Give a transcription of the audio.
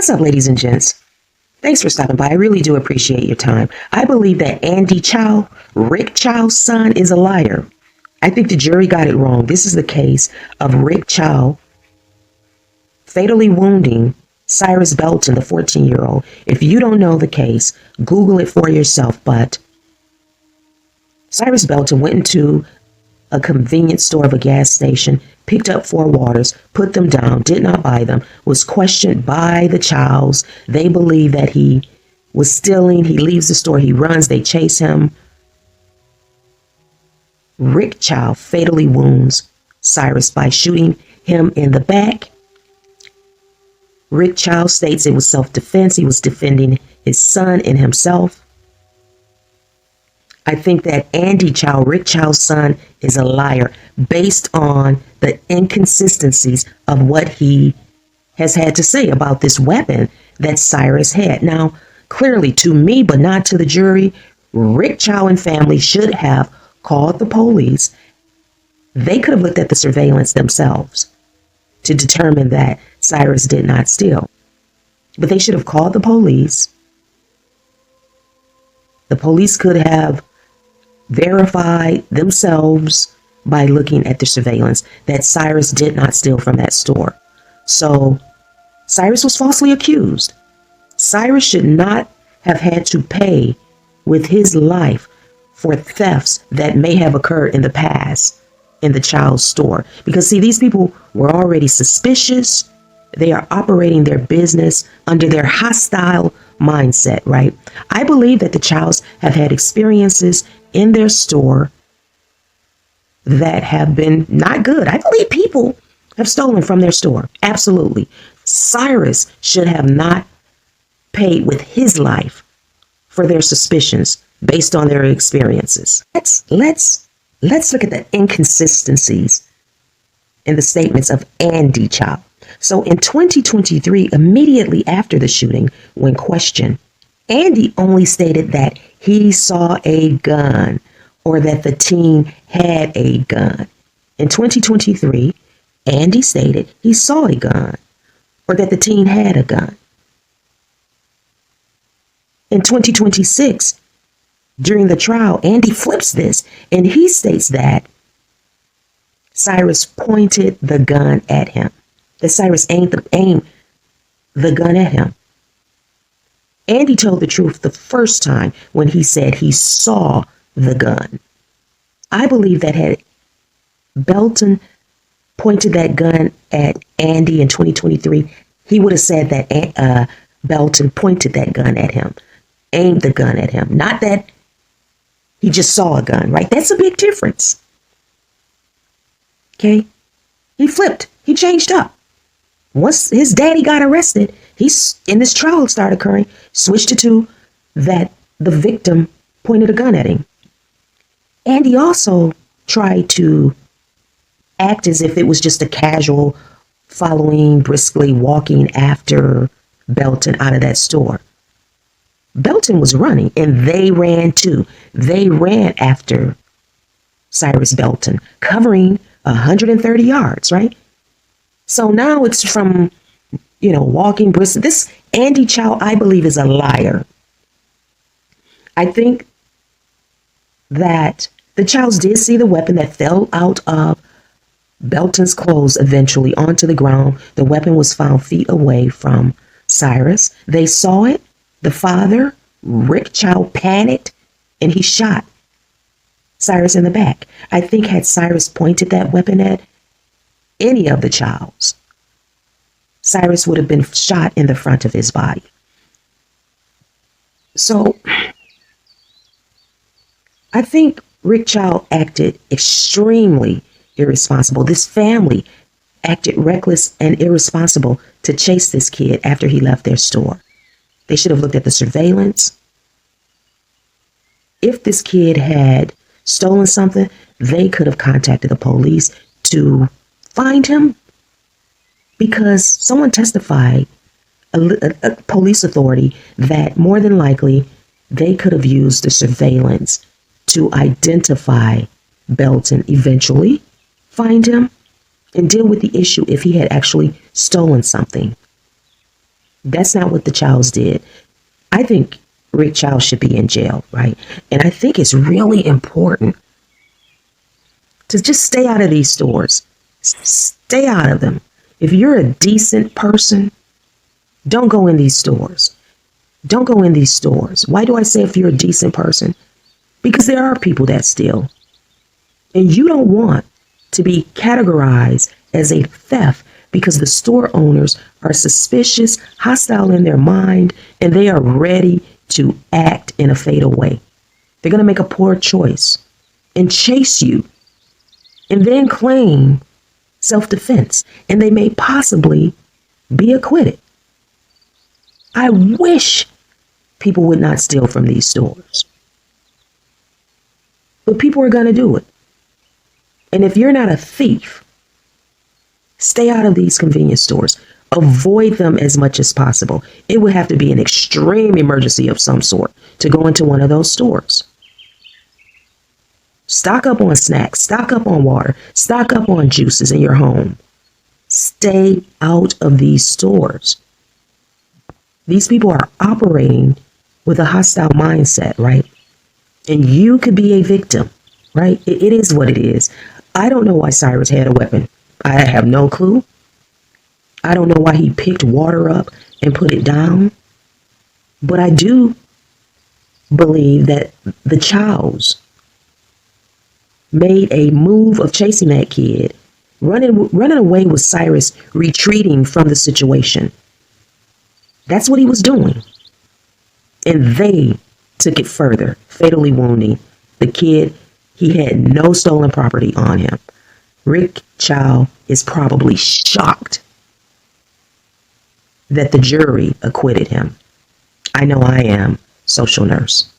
What's up, ladies and gents? Thanks for stopping by. I really do appreciate your time. I believe that Andy Chow, Rick Chow's son, is a liar. I think the jury got it wrong. This is the case of Rick Chow fatally wounding Cyrus Belton, the 14-year-old. If you don't know the case, Google it for yourself. But Cyrus Belton went into a convenience store of a gas station, picked up 4 waters, put them down, did not buy them, was questioned by the Chows. They believe that he was stealing. He leaves the store, he runs, they chase him. Rick Chow fatally wounds Cyrus by shooting him in the back. Rick Chow states it was self-defense. He was defending his son and himself. I think that Andy Chow, Rick Chow's son, is a liar based on the inconsistencies of what he has had to say about this weapon that Cyrus had. Now, clearly to me, but not to the jury, Rick Chow and family should have called the police. They could have looked at the surveillance themselves to determine that Cyrus did not steal. But they should have called the police. The police could have verified themselves by looking at the surveillance that Cyrus did not steal from that store. So Cyrus was falsely accused. Cyrus should not have had to pay with his life for thefts that may have occurred in the past in the child's store. Because see, these people were already suspicious. They are operating their business under their hostile mindset, right? I believe that the Chows have had experiences in their store that have been not good. I believe people have stolen from their store. Absolutely. Cyrus should have not paid with his life for their suspicions based on their experiences. Let's look at the inconsistencies in the statements of Andy Chow. So in 2023, immediately after the shooting, when questioned, Andy only stated that he saw a gun or that the teen had a gun. In 2023, Andy stated he saw a gun or that the teen had a gun. In 2026, during the trial, Andy flips this and he states that Cyrus pointed the gun at him. That Cyrus aimed the gun at him. Andy told the truth the first time when he said he saw the gun. I believe that had Belton pointed that gun at Andy in 2023, he would have said that Belton pointed that gun at him, aimed the gun at him. Not that he just saw a gun, right? That's a big difference. Okay? He flipped. He changed up. Once his daddy got arrested, in this trial started occurring, switched it to that the victim pointed a gun at him. And he also tried to act as if it was just a casual following, briskly walking after Belton out of that store. Belton was running and they ran too. They ran after Cyrus Belton, covering 130 yards, right? So now it's from, walking brisk. This Andy Chow, I believe, is a liar. I think that the Chows did see the weapon that fell out of Belton's clothes eventually onto the ground. The weapon was found feet away from Cyrus. They saw it. The father, Rick Chow, panicked and he shot Cyrus in the back. I think had Cyrus pointed that weapon at any of the Chows, Cyrus would have been shot in the front of his body. So I think Rick Chow acted extremely irresponsible. This family acted reckless and irresponsible to chase this kid after he left their store. They should have looked at the surveillance. If this kid had stolen something, they could have contacted the police to find him, because someone testified, a police authority, that more than likely they could have used the surveillance to identify Belton, eventually find him and deal with the issue if he had actually stolen something. That's not what the Chows did. I think Rick Chow should be in jail, right? And I think it's really important to just stay out of these stores. Stay out of them. If you're a decent person, don't go in these stores. Don't go in these stores. Why do I say if you're a decent person? Because there are people that steal. And you don't want to be categorized as a theft because the store owners are suspicious, hostile in their mind, and they are ready to act in a fatal way. They're going to make a poor choice and chase you and then claim self-defense. And they may possibly be acquitted. I wish people would not steal from these stores. But people are going to do it. And if you're not a thief, stay out of these convenience stores. Avoid them as much as possible. It would have to be an extreme emergency of some sort to go into one of those stores. Stock up on snacks, stock up on water, stock up on juices in your home. Stay out of these stores. These people are operating with a hostile mindset, right? And you could be a victim, right? It is what it is. I don't know why Cyrus had a weapon. I have no clue. I don't know why he picked water up and put it down. But I do believe that the Chows made a move of chasing that kid, running away with Cyrus retreating from the situation. That's what he was doing. And they took it further, fatally wounding the kid. He had no stolen property on him. Rick Chow is probably shocked that the jury acquitted him. I know I am, social nurse.